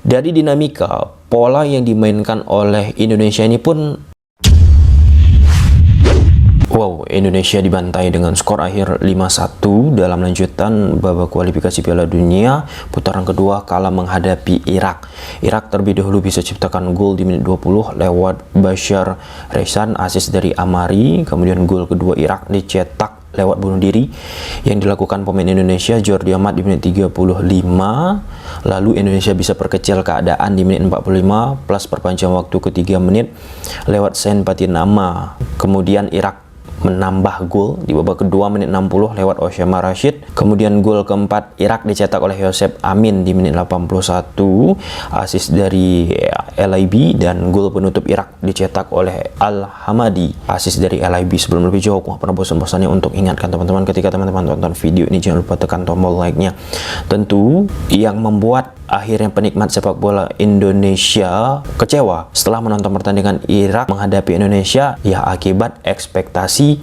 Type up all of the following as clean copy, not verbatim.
Dari dinamika pola yang dimainkan oleh Indonesia ini pun, wow, Indonesia dibantai dengan skor akhir 5-1 dalam lanjutan babak kualifikasi Piala Dunia putaran kedua kala menghadapi Irak. Irak terlebih dahulu bisa ciptakan gol di menit 20 lewat Bashar Rezan, asis dari Amari. Kemudian gol kedua Irak dicetak lewat bunuh diri yang dilakukan pemain Indonesia Jordi Amat di menit 35. Lalu Indonesia bisa perkecil keadaan di menit 45 plus perpanjang waktu ke 3 menit lewat Sen Patinama. Kemudian Irak menambah gol di babak kedua menit 60 lewat Osama Rashid. Kemudian gol keempat Irak dicetak oleh Yosef Amin di menit 81, asis dari LIB, dan gol penutup Irak dicetak oleh Al-Hamadi, asis dari LIB. Sebelum lebih jauh, aku pernah bosan-bosannya untuk ingatkan teman-teman, ketika teman-teman tonton video ini jangan lupa tekan tombol like-nya. Tentu yang membuat akhirnya penikmat sepak bola Indonesia kecewa setelah menonton pertandingan Irak menghadapi Indonesia, ya akibat ekspektasi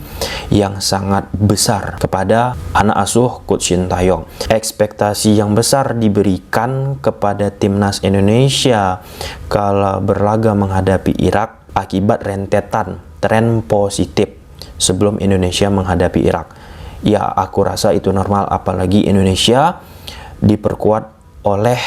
yang sangat besar kepada anak asuh Coach Sintayong. Ekspektasi yang besar diberikan kepada timnas Indonesia kala berlaga menghadapi Irak akibat rentetan tren positif sebelum Indonesia menghadapi Irak. Ya, aku rasa itu normal, apalagi Indonesia diperkuat oleh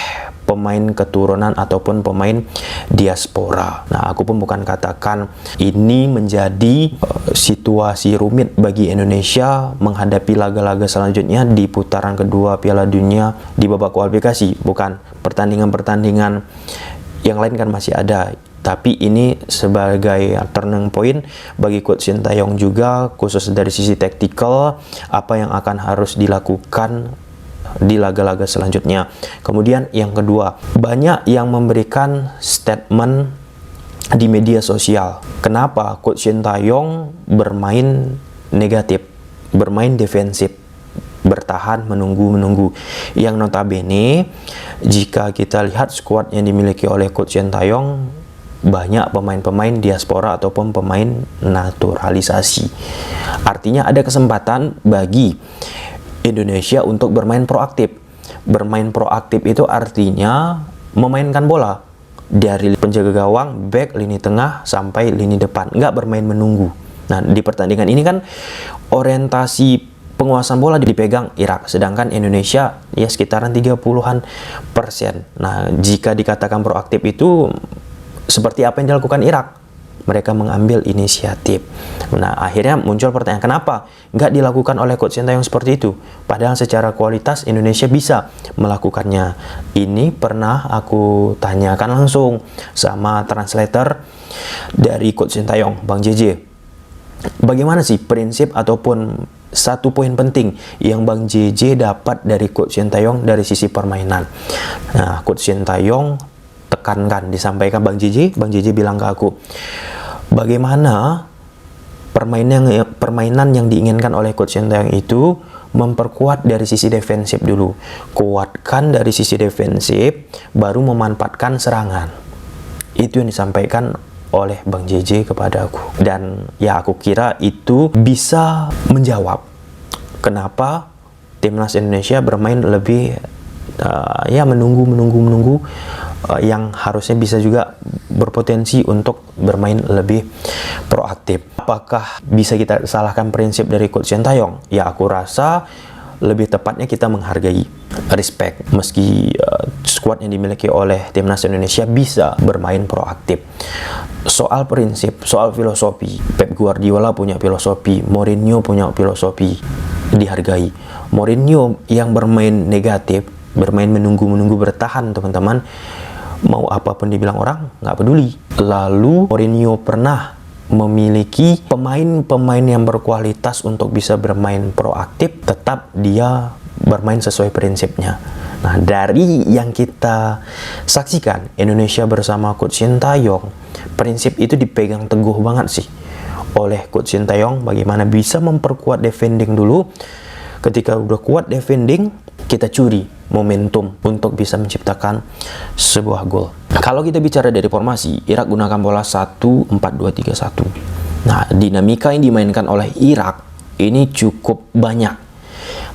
pemain keturunan ataupun pemain diaspora. Nah, aku pun bukan katakan ini menjadi situasi rumit bagi Indonesia menghadapi laga-laga selanjutnya di putaran kedua Piala Dunia di babak kualifikasi. Bukan, pertandingan-pertandingan yang lain kan masih ada. Tapi ini sebagai turning point bagi Coach Sintayong juga, khusus dari sisi taktikal, apa yang akan harus dilakukan di laga-laga selanjutnya. Kemudian yang kedua, banyak yang memberikan statement di media sosial. Kenapa Coach Sintayong bermain negatif, bermain defensif, bertahan, menunggu. Yang notabene jika kita lihat skuad yang dimiliki oleh Coach Sintayong, banyak pemain-pemain diaspora ataupun pemain naturalisasi. Artinya ada kesempatan bagi Indonesia untuk bermain proaktif. Bermain proaktif itu artinya memainkan bola dari penjaga gawang, back, lini tengah, sampai lini depan. Nggak bermain menunggu. Nah, di pertandingan ini kan orientasi penguasaan bola dipegang Irak, sedangkan Indonesia ya sekitaran 30-an%. Nah, jika dikatakan proaktif itu seperti apa yang dilakukan Irak? Mereka mengambil inisiatif. Nah, akhirnya muncul pertanyaan, kenapa nggak dilakukan oleh Coach Sintayong seperti itu? Padahal secara kualitas Indonesia bisa melakukannya. Ini pernah aku tanyakan langsung sama translator dari Coach Sintayong, Bang JJ. Bagaimana sih prinsip ataupun satu poin penting yang Bang JJ dapat dari Coach Sintayong dari sisi permainan? Nah, Coach Sintayong tekankan, disampaikan Bang JJ bilang ke aku, bagaimana permainan yang diinginkan oleh Coach Sintayong itu memperkuat dari sisi defensif dulu. Kuatkan dari sisi defensif, baru memanfaatkan serangan. Itu yang disampaikan oleh Bang JJ kepada aku. Dan ya aku kira itu bisa menjawab kenapa timnas Indonesia bermain lebih ya menunggu yang harusnya bisa juga berpotensi untuk bermain lebih proaktif. Apakah bisa kita salahkan prinsip dari Coach Sintayong? Ya, aku rasa lebih tepatnya kita menghargai, respect, meski skuad yang dimiliki oleh timnas Indonesia bisa bermain proaktif. Soal prinsip, soal filosofi, Pep Guardiola punya filosofi, Mourinho punya filosofi, dihargai. Mourinho yang bermain negatif, bermain menunggu bertahan, teman-teman, mau apapun dibilang orang nggak peduli. Lalu Mourinho pernah memiliki pemain-pemain yang berkualitas untuk bisa bermain proaktif, tetap dia bermain sesuai prinsipnya. Nah, dari yang kita saksikan Indonesia bersama Coach Sintayong, prinsip itu dipegang teguh banget sih oleh Coach Sintayong. Bagaimana bisa memperkuat defending dulu. Ketika udah kuat defending, kita curi momentum untuk bisa menciptakan sebuah gol. Kalau kita bicara dari formasi, Irak gunakan bola 1-4-2-3-1. Nah, dinamika yang dimainkan oleh Irak ini cukup banyak.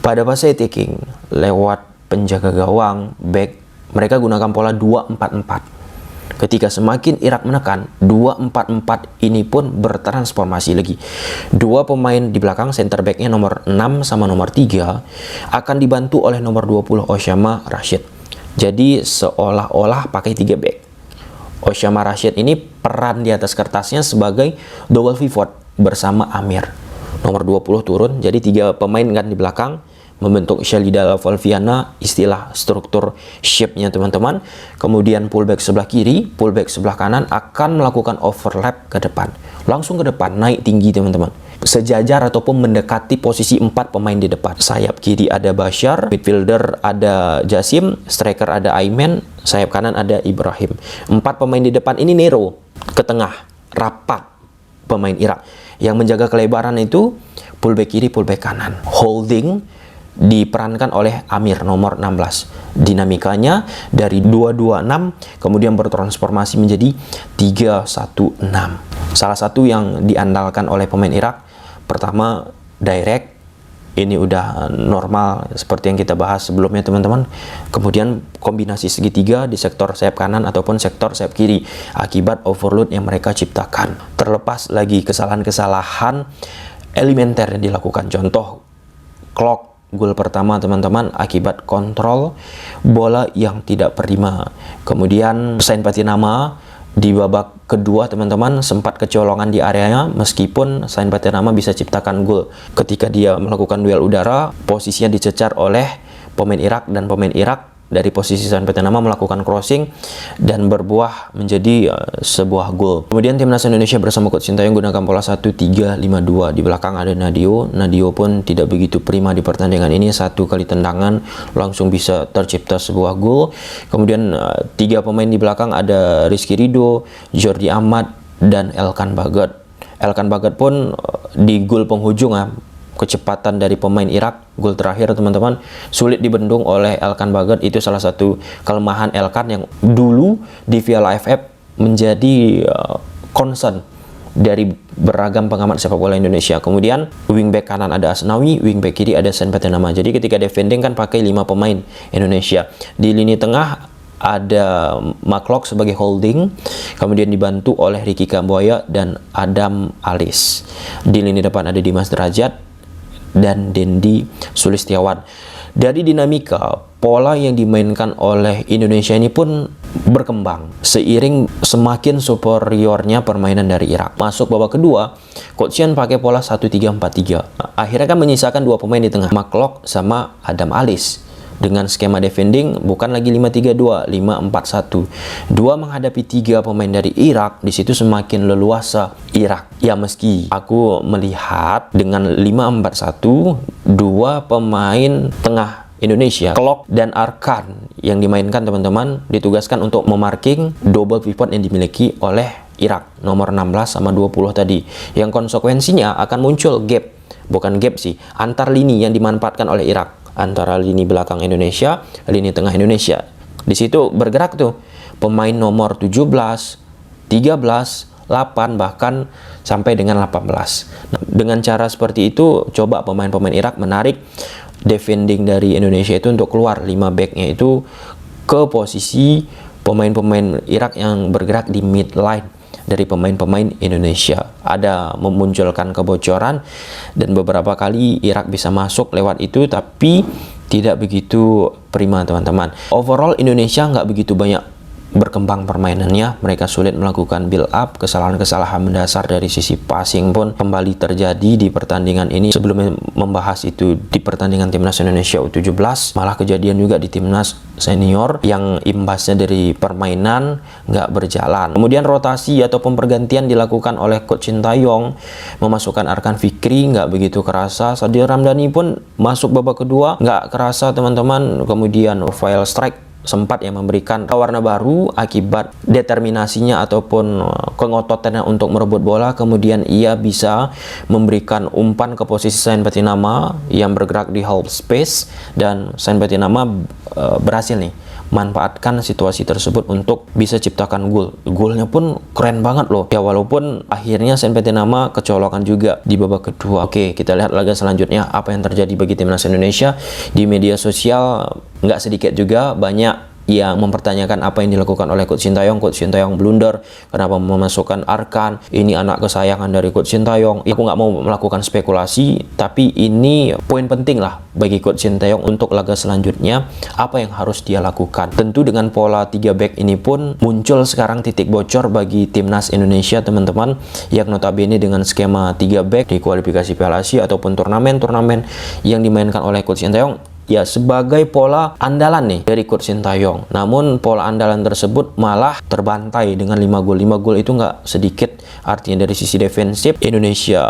Pada fase attacking, lewat penjaga gawang, back, mereka gunakan pola 2-4-4. Ketika semakin Irak menekan, 2-4-4 ini pun bertransformasi lagi. Dua pemain di belakang, center backnya nomor 6 sama nomor 3 akan dibantu oleh nomor 20 Osama Rashid. Jadi seolah-olah pakai 3 back. Osama Rashid ini peran di atas kertasnya sebagai double pivot bersama Amir. Nomor 20 turun, jadi 3 pemain kan di belakang membentuk Shalida Valviana, istilah struktur shape-nya teman-teman. Kemudian pullback sebelah kiri, pullback sebelah kanan akan melakukan overlap ke depan. Langsung ke depan, naik tinggi teman-teman. Sejajar ataupun mendekati posisi 4 pemain di depan. Sayap kiri ada Bashar, midfielder ada Jasim, striker ada Aiman, sayap kanan ada Ibrahim. 4 pemain di depan ini Nero, ke tengah, rapat pemain Irak. Yang menjaga kelebaran itu pullback kiri, pullback kanan. Holding diperankan oleh Amir nomor 16. Dinamikanya dari 2-2-6 kemudian bertransformasi menjadi 3-1-6. Salah satu yang diandalkan oleh pemain Irak, pertama direct, ini udah normal seperti yang kita bahas sebelumnya teman-teman. Kemudian kombinasi segitiga di sektor sayap kanan ataupun sektor sayap kiri akibat overload yang mereka ciptakan. Terlepas lagi kesalahan-kesalahan elementer yang dilakukan, contoh clock gol pertama teman-teman akibat kontrol bola yang tidak prima. Kemudian Sain Patinama di babak kedua teman-teman sempat kecolongan di areanya, meskipun Sain Patinama bisa ciptakan gol. Ketika dia melakukan duel udara, posisinya dicecar oleh pemain Irak, dan pemain Irak dari posisi Sain Patinama melakukan crossing dan berbuah menjadi sebuah gol. Kemudian timnas Indonesia bersama Coach Sintayong gunakan pola 1-3-5-2. Di belakang ada Nadio. Nadio pun tidak begitu prima di pertandingan ini. 1 kali tendangan langsung bisa tercipta sebuah gol. Kemudian 3 pemain di belakang ada Rizky Ridho, Jordi Amat, dan Elkan Bagat. Elkan Bagat pun di gol penghujung kecepatan dari pemain Irak, gol terakhir teman-teman, sulit dibendung oleh Elkan Bagat. Itu salah satu kelemahan Elkan yang dulu di Piala AFF menjadi concern dari beragam pengamat sepak bola Indonesia. Kemudian wingback kanan ada Asnawi, wingback kiri ada Sain Patinama. Jadi ketika defending kan pakai 5 pemain Indonesia. Di lini tengah ada Maklok sebagai holding, kemudian dibantu oleh Ricky Kamboya dan Adam Alis. Di lini depan ada Dimas Derajat dan Dendi Sulistiawan. Dari dinamika pola yang dimainkan oleh Indonesia ini pun berkembang seiring semakin superiornya permainan dari Irak. Masuk babak kedua, Coach Sian pakai pola 1-3-4-3. Akhirnya kan menyisakan 2 pemain di tengah, Maklok sama Adam Alis. Dengan skema defending bukan lagi 5-3-2, 5-4-1. 2 menghadapi 3 pemain dari Irak, di situ semakin leluasa Irak. Ya meski aku melihat dengan 5-4-1, 2 pemain tengah Indonesia, Klok dan Arkan yang dimainkan teman-teman ditugaskan untuk memarking double pivot yang dimiliki oleh Irak, nomor 16 sama 20 tadi. Yang konsekuensinya akan muncul gap, bukan gap sih, antar lini yang dimanfaatkan oleh Irak, antara lini belakang Indonesia, lini tengah Indonesia. Di situ bergerak tuh pemain nomor 17, 13, 8 bahkan sampai dengan 18. Nah, dengan cara seperti itu coba pemain-pemain Irak menarik defending dari Indonesia itu untuk keluar, 5 backnya itu ke posisi pemain-pemain Irak yang bergerak di mid line dari pemain-pemain Indonesia. Ada memunculkan kebocoran dan beberapa kali Irak bisa masuk lewat itu, tapi tidak begitu prima teman-teman. Overall Indonesia nggak begitu banyak berkembang permainannya, mereka sulit melakukan build up. Kesalahan-kesalahan mendasar dari sisi passing pun kembali terjadi di pertandingan ini. Sebelumnya membahas itu di pertandingan timnas Indonesia U17, malah kejadian juga di timnas senior yang imbasnya dari permainan nggak berjalan. Kemudian rotasi ataupun pergantian dilakukan oleh Coach Sintayong, memasukkan Arkan Fikri nggak begitu kerasa. Sadil Ramdhani pun masuk babak kedua nggak kerasa teman-teman. Kemudian Rafael Strike sempat yang memberikan warna baru akibat determinasinya ataupun kengototannya untuk merebut bola. Kemudian ia bisa memberikan umpan ke posisi Sain Patinama yang bergerak di half space, dan Sain Patinama berhasil nih manfaatkan situasi tersebut untuk bisa ciptakan gol. Golnya pun keren banget loh ya, walaupun akhirnya Sain Patinama kecolongan juga di babak kedua. Oke, kita lihat laga selanjutnya apa yang terjadi bagi timnas Indonesia. Di media sosial nggak sedikit juga banyak yang mempertanyakan apa yang dilakukan oleh Coach Sintayong. Coach Sintayong blunder, kenapa memasukkan Arkan, ini anak kesayangan dari Coach Sintayong. Aku nggak mau melakukan spekulasi, tapi ini poin penting lah bagi Coach Sintayong untuk laga selanjutnya, apa yang harus dia lakukan. Tentu dengan pola 3 back ini pun muncul sekarang titik bocor bagi timnas Indonesia, teman-teman, yang notabene dengan skema 3 back di kualifikasi Piala Asia ataupun turnamen-turnamen yang dimainkan oleh Coach Sintayong ya sebagai pola andalan nih dari Coach Sintayong. Namun pola andalan tersebut malah terbantai dengan 5 gol. 5 gol itu nggak sedikit. Artinya dari sisi defensif Indonesia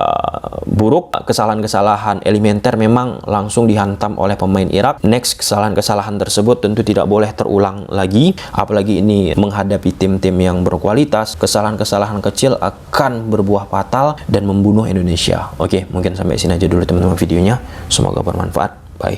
buruk. Kesalahan-kesalahan elementer memang langsung dihantam oleh pemain Irak. Next, kesalahan-kesalahan tersebut tentu tidak boleh terulang lagi. Apalagi ini menghadapi tim-tim yang berkualitas. Kesalahan-kesalahan kecil akan berbuah fatal dan membunuh Indonesia. Oke, mungkin sampai sini aja dulu teman-teman videonya. Semoga bermanfaat. Bye.